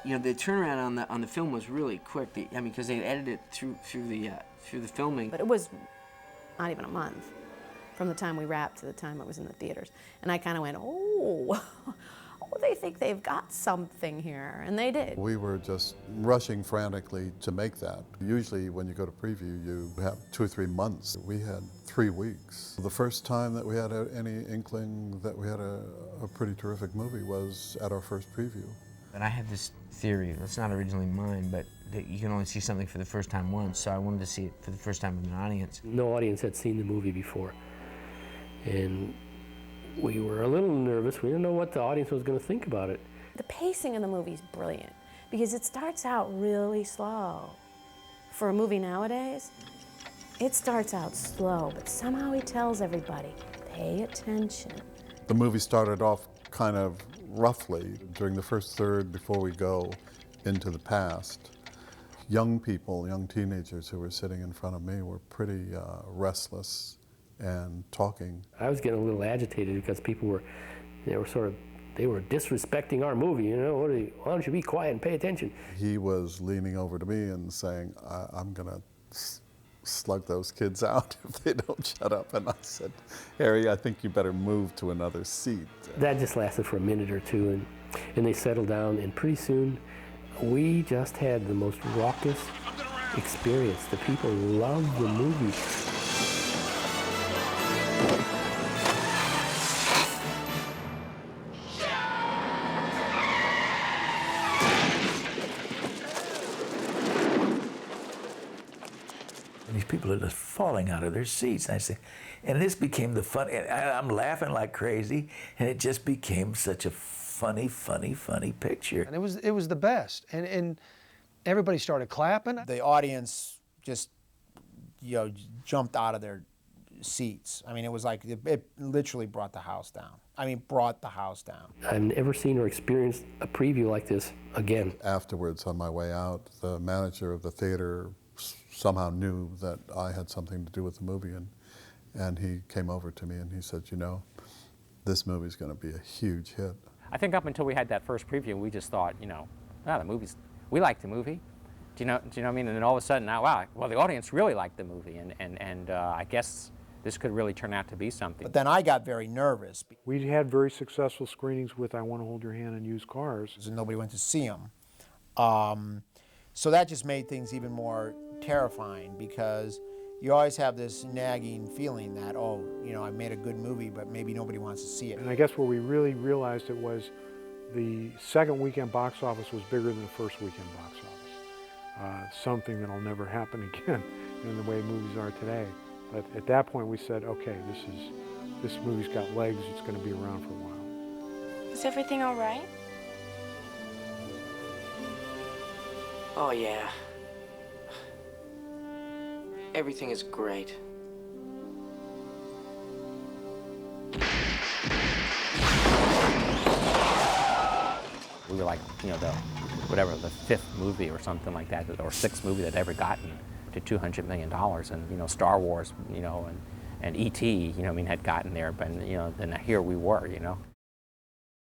You know, the turnaround on the film was really quick. I mean, because they edited it through the filming. But it was not even a month from the time we wrapped to the time it was in the theaters. And I kind of went, oh, they think they've got something here, and they did. We were just rushing frantically to make that. Usually when you go to preview, you have 2 or 3 months. We had 3 weeks. The first time that we had any inkling that we had a pretty terrific movie was at our first preview. And I have this theory, that's not originally mine, but that you can only see something for the first time once, so I wanted to see it for the first time with an audience. No audience had seen the movie before. And we were a little nervous. We didn't know what the audience was going to think about it. The pacing of the movie is brilliant because it starts out really slow. For a movie nowadays, it starts out slow, but somehow he tells everybody, pay attention. The movie started off kind of roughly during the first third before we go into the past. Young people, young teenagers who were sitting in front of me were pretty restless and talking. I was getting a little agitated because people were disrespecting our movie, you know, why don't you be quiet and pay attention? He was leaning over to me and saying, I'm gonna slug those kids out if they don't shut up. And I said, Harry, I think you better move to another seat. That just lasted for a minute or two, and they settled down, and pretty soon we just had the most raucous experience. The people loved the movie. These people are just falling out of their seats. And I say, and this became the fun. And I'm laughing like crazy, and it just became such a funny picture. And it was the best. And everybody started clapping. The audience just, you know, jumped out of their seats. I mean, it was like it literally brought the house down. I mean, brought the house down. I've never seen or experienced a preview like this again. Afterwards, on my way out, the manager of the theater somehow knew that I had something to do with the movie, and he came over to me and he said, you know, this movie's going to be a huge hit. I think up until we had that first preview, we just thought, you know, we liked the movie. Do you know what I mean? And then all of a sudden, now, wow, well, the audience really liked the movie, and I guess this could really turn out to be something. But then I got very nervous. We had very successful screenings with I Want to Hold Your Hand and Used Cars. And nobody went to see them. So that just made things even more terrifying, because you always have this nagging feeling that, oh, you know, I made a good movie, but maybe nobody wants to see it. And I guess where we really realized it was the second weekend box office was bigger than the first weekend box office. Something that'll never happen again in the way movies are today. But at that point we said, okay, this movie's got legs, it's going to be around for a while. Is everything all right? Oh yeah. Everything is great. We were like, you know, the 5th movie or something like that, or 6th movie that ever gotten to $200 million, and you know, Star Wars, you know, and E.T., you know, I mean, had gotten there, but you know, then here we were, you know.